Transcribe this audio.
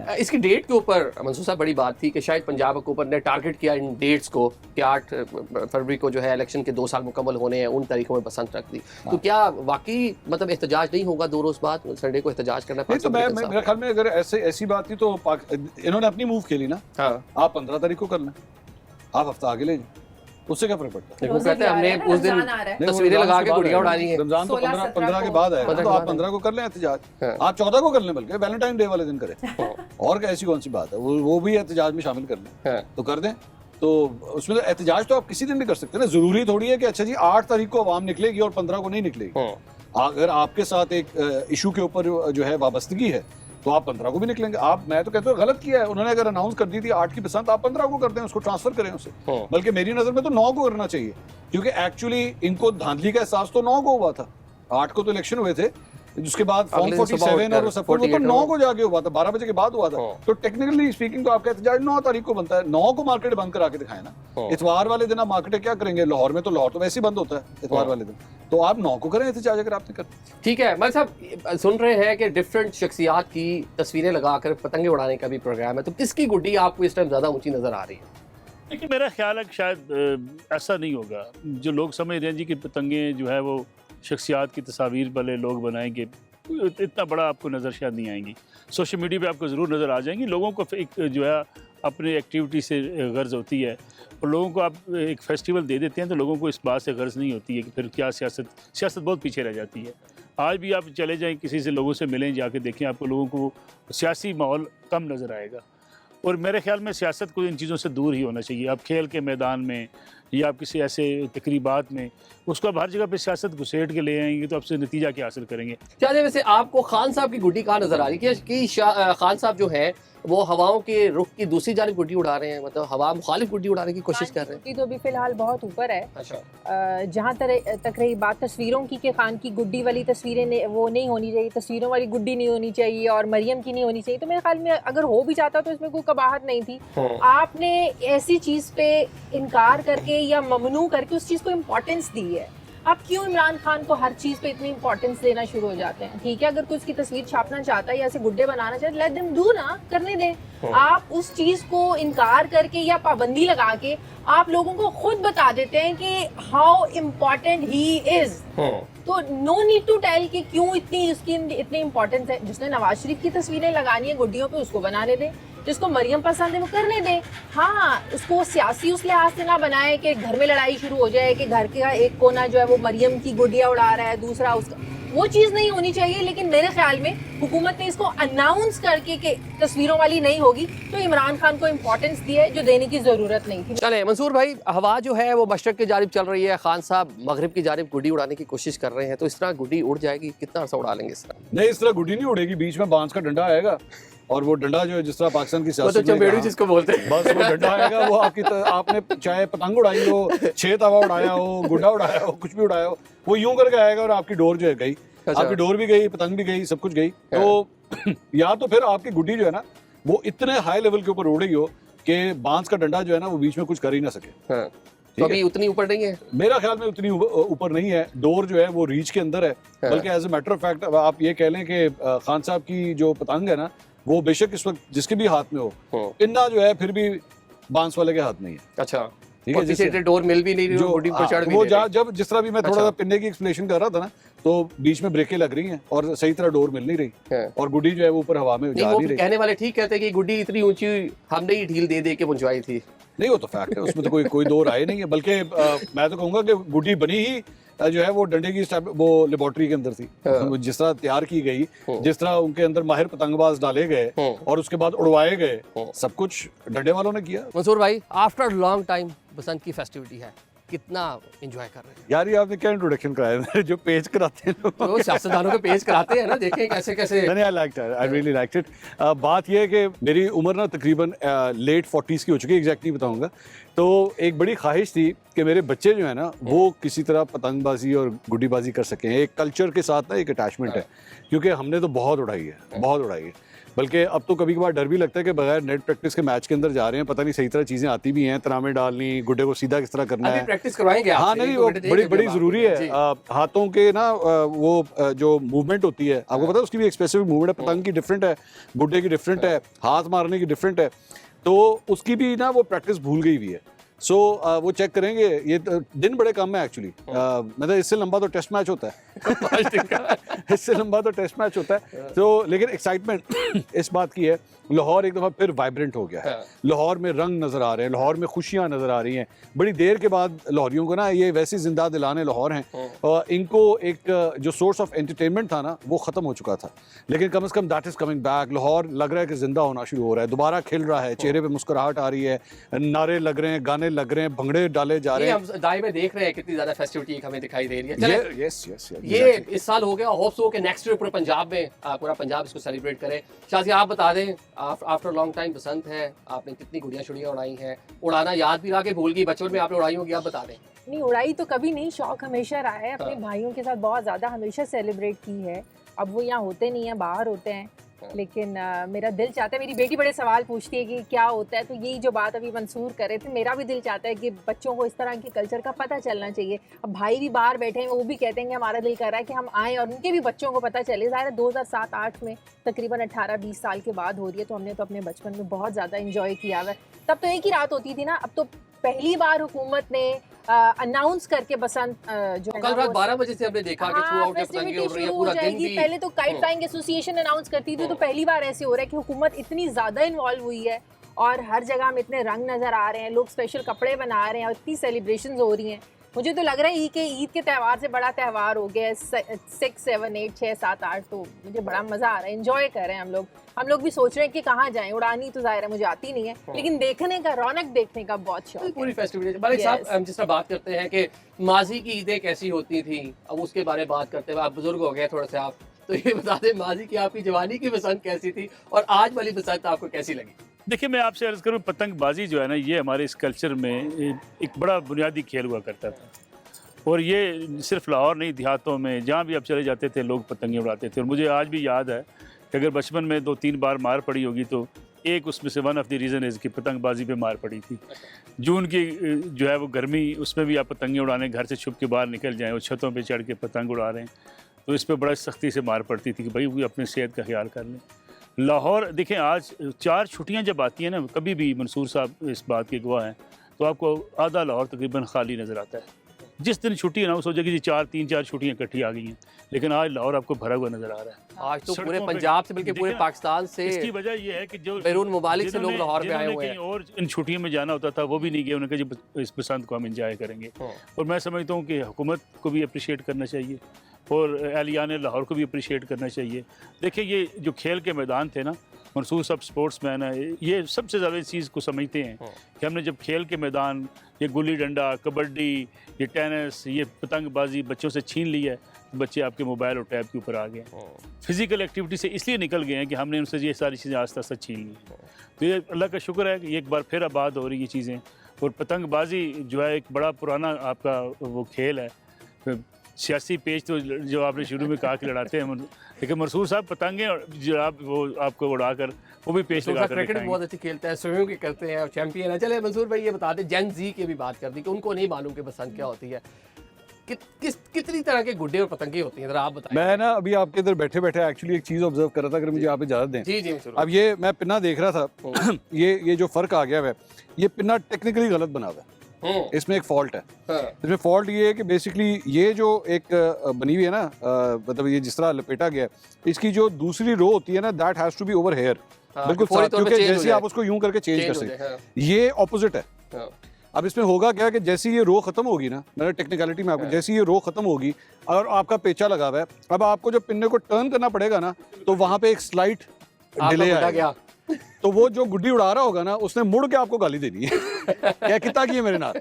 इसकी डेट के ऊपर मंसूर साहब बड़ी बात थी कि शायद पंजाब हुकूमत ने टारगेट किया इन डेट्स को कि 8 फरवरी को जो है इलेक्शन के 2 साल मुकम्मल होने हैं, उन तारीखों में बसंत रख दी। तो क्या वाकई मतलब एहतजाज नहीं होगा 2 रोज़ बाद संडे को एहतजाज करना? तो मेरे ख्याल में अगर ऐसी बात थी तो इन्होंने अपनी मूव खेली ना। हाँ। आप 15 तारीख को कर लें, आप हफ्ता आगे ले जाए, उससे क्या फर्क पड़ता है? वो कहते हैं हमने उस दिन तस्वीरें लगा के गुड़िया उड़ानी है। रमजान तो 15 के बाद है, तो आप 15 को कर लें एहतजाज। आप 14 को कर लें, बल्कि वैलेंटाइन डे वाले दिन करें। और ऐसी कौन सी बात है, वो भी एहतजाज में शामिल कर लें तो कर दें। तो उसमें एहतजाज तो आप किसी दिन भी कर सकते हैं ना। जरूरी थोड़ी है कि अच्छा जी 8 तारीख को आवाम निकलेगी और 15 को नहीं निकलेगी। अगर आपके साथ एक इशू के ऊपर जो है वाबस्तगी है तो आप 15 को भी निकलेंगे। मैं तो कहता हूँ गलत किया है उन्होंने। अगर अनाउंस कर दी थी 8 की पसंद, आप 15 को कर दें, उसको ट्रांसफर करें उसे। बल्कि मेरी नजर में तो 9 को करना चाहिए, क्योंकि एक्चुअली इनको धांधली का एहसास तो 9 को हुआ था। 8 को तो इलेक्शन हुए थे, उसके बाद फॉर्म 47 और वो सब वो तो 9 को जाके हुआ था, 12 बजे के बाद हुआ था। तो टेक्निकली स्पीकिंग तो आपका एहतजाज 9 तारीख को बनता है। 9 को मार्केट बंद करा के दिखाए ना। इतवार वाले दिन आप मार्केट क्या करेंगे? लाहौर में तो लाहौर तो वैसे ही बंद होता है इतवार वाले दिन। तो आप 9 को करें एहतजाज अगर आपने कर। ठीक है। मैं साहब सुन रहे हैं कि डिफरेंट शख्सियात की तस्वीरें लगाकर पतंगे उड़ाने का भी प्रोग्राम है, तो किसकी गुड्डी आपको इस टाइम ज़्यादा ऊंची नज़र आ रही है? देखिए मेरा ख्याल है कि शायद ऐसा नहीं होगा। जो लोग समझ रहे हैं जी कि पतंगे जो है वो शख्सियात की तस्वीर वाले लोग बनाएंगे, इतना बड़ा आपको नज़र शायद नहीं आएंगी। सोशल मीडिया पे आपको ज़रूर नज़र आ जाएंगी। लोगों को एक जो है अपनी एक्टिविटी से गर्ज होती है, और लोगों को आप एक फेस्टिवल दे देते हैं तो लोगों को इस बात से गर्ज नहीं होती है कि फिर क्या सियासत बहुत पीछे रह जाती है। आज भी आप चले जाएं किसी से, लोगों से मिलें, जाके देखें, आपको लोगों को सियासी माहौल कम नज़र आएगा। और मेरे ख्याल में सियासत को इन चीज़ों से दूर ही होना चाहिए। आप खेल के मैदान में या आप किसी ऐसे तकरीबात में उसको आप हर जगह पे सियासत घुसेट के ले आएंगे तो आपसे नतीजा क्या हासिल करेंगे? क्या वैसे आपको खान साहब की गुड्डी कहाँ नजर आ रही है कि खान साहब जो है वो हवाओं के रुख की दूसरी जानिब गुड्डी उड़ा रहे हैं, मतलब हवा मुखालिफ गुड्डी उड़ाने की कोशिश कर रहे हैं? तो अभी फिलहाल बहुत ऊपर है। अच्छा। जहाँ तक रही बात तस्वीरों की कि खान की गुड्डी वाली तस्वीरें वो नहीं होनी चाहिए, तस्वीरों वाली गुड्डी नहीं होनी चाहिए और मरियम की नहीं होनी चाहिए, तो मेरे ख्याल में अगर हो भी जाता तो इसमें कोई कबाहत नहीं थी। आपने ऐसी चीज़ पे इनकार करके या ममनू करके उस चीज़ को इम्पोर्टेंस दी है। आप क्यों इमरान खान को हर चीज़ पे इतनी इंपॉर्टेंस देना शुरू हो जाते हैं? ठीक है, अगर कोई उसकी तस्वीर छापना चाहता है या ऐसे गुड्डे बनाना चाहता है, लेट देम डू ना, करने दें। आप उस चीज़ को इनकार करके या पाबंदी लगा के आप लोगों को खुद बता देते हैं कि हाउ इम्पोर्टेंट ही इज। तो नो नीड टू टेल कि क्यों इतनी इंपॉर्टेंस है। जिसने नवाज शरीफ की तस्वीरें लगानी है गुड्डियों पे, उसको बनाने दें। जिसको मरियम पसंद है वो करने दें। हाँ, उसको सियासी उस लिहाज से ना बनाए कि घर में लड़ाई शुरू हो जाए कि घर का एक कोना जो है वो मरियम की गुड्डियाँ उड़ा रहा है, दूसरा उसका, वो चीज़ नहीं होनी चाहिए। लेकिन मेरे ख्याल में हुकूमत ने इसको अनाउंस करके कि तस्वीरों वाली नहीं होगी, तो इमरान खान को इम्पोर्टेंस दी है जो देने की ज़रूरत नहीं थी। चले मंसूर भाई, हवा जो है वो मशरक़ की जानिब चल रही है, खान साहब मगरिब की जानिब गुड्डी उड़ाने की कोशिश कर रहे हैं, तो इस तरह गुड्डी उड़ जाएगी? कितना अर्सा उड़ा लेंगे इस तरह? नहीं, इस तरह गुड्डी नहीं उड़ेगी। बीच में बांस का डंडा आएगा और वो डंडा जो है जिस तरह पाकिस्तान की सियासत में चंबेड़ू जिसको बोलते हैं, बस वो डंडा आएगा। वो आपने चाहे पतंग उड़ाई हो, 6 तवा उड़ाया हो, गुड्डा उड़ाया हो, कुछ भी उड़ाया हो, वो यूं करके आएगा और आपकी डोर जो है गई। अच्छा। आपकी डोर भी गई, पतंग भी गई, सब कुछ गई। तो या तो फिर आपकी गुड्डी जो है ना वो इतने हाई लेवल के ऊपर उड़ रही हो कि बांस का डंडा जो है ना वो बीच में कुछ कर ही ना सके। तो अभी उतनी ऊपर नहीं है मेरा ख्याल में, उतनी ऊपर नहीं है। डोर जो है वो रीच के अंदर है। बल्कि as a matter of fact आप ये कह लें कि खान साहब की जो पतंग है ना वो बेशक इस वक्त जिसके भी हाथ में हो, इन्ना जो है फिर भी बांस वाले के हाथ नहीं है। अच्छा, ठीक है, जिससे डोर मिल भी नहीं रही, जो गुड्डी पर चढ़ भी नहीं रही। जब जिस तरह भी मैं थोड़ा सा पिन्ने की एक्सप्लेनेशन कर रहा था ना, तो बीच में ब्रेकें लग रही हैं और सही तरह डोर मिल नहीं रही और गुड्डी जो है वो ऊपर हवा में जा नहीं रही। कहने वाले ठीक कहते हैं कि गुड्डी इतनी ऊंची हमने ही ढील दे के पहुंचवाई थी। नहीं, वो तो फैक्ट है, उसमें तो कोई दो राय नहीं है। बल्कि मैं तो कहूँगा कि गुड्डी बनी ही जो है वो डंडे की वो लेबोरेटरी के अंदर थी। जिस तरह तैयार की गई, जिस तरह उनके अंदर माहिर पतंगबाज डाले गए और उसके बाद उड़वाए गए, सब कुछ डंडे वालों ने किया। मंसूर भाई, आफ्टर लॉन्ग टाइम बसंत की फेस्टिविटी है, कितना एंजॉय कर रहे हैं? यार ये आपने क्या इंट्रोडक्शन कराया जो पेज कराते हैं तो सियासतदानों के पेज कराते हैं ना, देखें कैसे कैसे। नहीं, I liked it, I really liked it. बात ये है कि मेरी उम्र ना तकरीबन लेट 40s की हो चुकी है, एग्जैक्ट नहीं बताऊंगा। तो एक बड़ी ख्वाहिश थी कि मेरे बच्चे जो है ना वो किसी तरह पतंगबाजी और गुड्डीबाजी कर सकें। एक कल्चर के साथ ना एक अटैचमेंट है, क्योंकि हमने तो बहुत उड़ाई है, बहुत उड़ाई है। बल्कि अब तो कभी कभार डर भी लगता है कि बगैर नेट प्रैक्टिस के मैच के अंदर जा रहे हैं, पता नहीं सही तरह चीज़ें आती भी हैं, तनामे डालनी, गुड्डे को सीधा किस तरह करना है। प्रैक्टिस करवाएंगे हाँ नहीं, वो बड़ी ज़रूरी है। हाथों के ना वो जो मूवमेंट होती है, आपको पता है उसकी भी एक स्पेसिफिक मूवमेंट है, पतंग की डिफरेंट है, गुड्डे की डिफरेंट है, हाथ मारने की डिफरेंट है, तो उसकी भी ना वो प्रैक्टिस भूल गई हुई है। सो वो चेक करेंगे। ये दिन बड़े कम है एक्चुअली, मतलब इससे लंबा तो टेस्ट मैच होता है इससे लंबा तो टेस्ट मैच होता है। तो लेकिन एक्साइटमेंट इस बात की है, लाहौर एक दफ़ा फिर वाइब्रेंट हो गया है। लाहौर में रंग नज़र आ रहे हैं, लाहौर में खुशियाँ नज़र आ रही हैं। बड़ी देर के बाद लाहौरियों को ना ये वैसी जिंदा दिलाने लाहौर हैं, और इनको एक जो सोर्स ऑफ एंटरटेनमेंट था ना वो ख़त्म हो चुका था, लेकिन कम से कम that is coming back. Lahore लग रहा है कि जिंदा होना शुरू हो रहा है, दोबारा खिल रहा है, चेहरे पे मुस्कुराहट आ रही है, नारे लग रहे हैं, गाने लग रहे हैं, भंगड़े डाले जा रहे हैं। हम दाई में देख रहे हैं कितनी ज्यादा फेस्टिविटी हमें दिखाई दे रही है। चले यस ये इस साल हो गया, होप्स हो कि नेक्स्ट ईयर पूरे पंजाब में पूरा पंजाब इसको सेलिब्रेट करे। शाजी आप बता दें, आफ्टर लॉन्ग टाइम बसंत है, आपने कितनी गुड़ियाँ शुड़ियाँ उड़ाई हैं, उड़ाना याद भी रहा कि भूल गई, बचपन में आपने उड़ाई होगी, आप बता दें। नहीं, उड़ाई तो कभी नहीं, शौक हमेशा रहा है, अपने भाइयों के साथ बहुत ज़्यादा हमेशा सेलिब्रेट की है। अब वो यहाँ होते नहीं हैं, बाहर होते हैं, लेकिन मेरा दिल चाहता है, मेरी बेटी बड़े सवाल पूछती है कि क्या होता है, तो यही जो बात अभी मंसूर कर रहे थे, मेरा भी दिल चाहता है कि बच्चों को इस तरह के कल्चर का पता चलना चाहिए। अब भाई भी बाहर बैठे हैं, वो भी कहते हैं कि हमारा दिल कर रहा है कि हम आएँ और उनके भी बच्चों को पता चले। ज़ाहिर है 2007-8 में तकरीबन 18-20 साल के बाद हो रही है, तो हमने तो अपने बचपन में बहुत ज़्यादा इंजॉय किया हुआ है। तब तो एक ही रात होती थी ना, अब तो पहली बार हुकूमत ने अनाउंस करके बसंत जो है कल रात 12 बजे से हमने देखा कि थ्रू आउट पतंगे उड़ रही है, पूरा दिन भी। पहले तो काइट फ्लाइंग एसोसिएशन अनाउंस करती थी, तो पहली बार ऐसे हो रहा है कि हुकूमत इतनी ज़्यादा इन्वॉल्व हुई है, और हर जगह हम इतने रंग नज़र आ रहे हैं, लोग स्पेशल कपड़े बना रहे हैं, और इतनी सेलिब्रेशंस हो रही हैं। मुझे तो लग रहा है ईद के त्यौहार से बड़ा त्यौहार हो गया है 6, 7, 8, 6, 7, 8। तो मुझे बड़ा मज़ा आ रहा है, एंजॉय कर रहे हैं हम लोग भी सोच रहे हैं कि कहाँ जाएं। उड़ानी तो ज़ाहिर है मुझे आती नहीं है, लेकिन देखने का, रौनक देखने का बहुत शौक है। पूरी फेस्टिविटी मलिक साहब, हम जिस तरह बात करते हैं कि माजी की ईदें कैसी होती थी, अब उसके बारे में बात करते हुए, आप बुजुर्ग हो गए थोड़ा सा आप, तो ये बता दें माजी की आपकी जवानी की बसंत कैसी थी और आज वाली बसंत आपको कैसी लगी? देखिए, मैं आपसे अर्ज़ करूँ, पतंगबाजी जो है ना, ये हमारे इस कल्चर में एक बड़ा बुनियादी खेल हुआ करता था, और ये सिर्फ लाहौर नहीं, देहातों में जहाँ भी आप चले जाते थे लोग पतंगे उड़ाते थे। और मुझे आज भी याद है कि अगर बचपन में 2-3 बार मार पड़ी होगी, तो एक उसमें से one of the reason is कि पतंगबाजी पे मार पड़ी थी। जून की जो है वो गर्मी, उसमें भी आप पतंगे उड़ाने घर से छुप के बाहर निकल जाएँ और छतों पे चढ़ के पतंग उड़ा रहे हैं, तो इस पर बड़ा सख्ती से मार पड़ती थी कि भाई वो अपनी सेहत का ख्याल कर लें। लाहौर देखें, आज 4 छुट्टियाँ जब आती हैं ना, कभी भी मंसूर साहब इस बात के गवाह हैं, तो आपको आधा लाहौर तकरीबन खाली नज़र आता है। जिस दिन छुट्टी अनाउंस हो जाएगी जी 3-4 छुट्टियाँ इकट्ठी आ गई हैं, लेकिन आज लाहौर आपको भरा हुआ नज़र आ रहा है। आज तो पूरे पंजाब से बल्कि पूरे पाकिस्तान से, इसकी वजह यह है कि जो बैरून मुमालिक से लोग लाहौर पे आए हुए हैं, और इन छुट्टियों में जाना होता था वो भी नहीं गए। उन्होंने कहा जी इस बसंत को हम इंजॉय करेंगे। और मैं समझता हूँ कि हुकूमत को भी अप्रिशिएट करना चाहिए और अहलियान लाहौर को भी अप्रिशिएट करना चाहिए। देखिए, ये जो खेल के मैदान थे ना, मंसूर साहब स्पोर्ट्स मैन है, ये सबसे ज़्यादा इस चीज़ को समझते हैं कि हमने जब खेल के मैदान, ये गुल्ली डंडा, कबड्डी, ये टेनिस, ये पतंगबाजी बच्चों से छीन ली है, तो बच्चे आपके मोबाइल और टैब के ऊपर आ गए। फिज़िकल एक्टिविटी से इसलिए निकल गए हैं कि हमने उनसे ये सारी चीज़ें आस्ता आस्ता छीन ली। तो ये अल्लाह का शुक्र है कि एक बार फिर आबाद हो रही ये चीज़ें। और पतंगबाजी जो है एक बड़ा पुराना आपका वो खेल है। सियासी पेज तो जो आपने शुरू में कहा कि लड़ाते हैं, लेकिन मंसूर साहब पतंगे जो आप वो आपको उड़ाकर वो भी पेश लगा कर क्रिकेट बहुत अच्छी खेलता है, स्विमिंग की करते हैं और चैंपियन है। चले मंसूर भाई, ये बता दें, जेन जी की भी बात कर दी कि उनको नहीं मालूम कि बसंत क्या होती है, कितनी तरह के गुड्डे और पतंगे होती हैं, जरा आप बताएं। मैं ना अभी आपके इधर बैठे बैठे एक्चुअली एक चीज़ ऑब्जर्व कर रहा था, अगर मुझे आप इजाज़त दें। जी जी। अब ये मैं पिन्ना देख रहा था ये जो फ़र्क आ गया है, ये पिन्ना टेक्निकली गलत बना हुआ है, इसमें एक फॉल्ट है। इसमें फॉल्ट ये है कि बेसिकली ये जो एक बनी हुई है ना, मतलब ये जिस तरह लपेटा गया, इसकी जो दूसरी रो होती है ना, that has to be over here, बिल्कुल साथ, क्योंकि जैसे आप उसको यूं करके चेंज कर सकते, ये ऑपोजिट है। अब इसमें होगा क्या कि जैसी ये रो खत्म होगी ना, मतलब टेक्निकलिटी में आपको, जैसी ये रो खत्म होगी और आपका पेचा लगा हुआ है, अब आपको जब पिन्ने को टर्न करना पड़ेगा ना, तो वहां पे एक स्लाइट डिले आएगा। तो वो जो गुड्डी उड़ा रहा होगा ना, उसने मुड़ के आपको गाली देनी है क्या कितना किए मेरे नाल।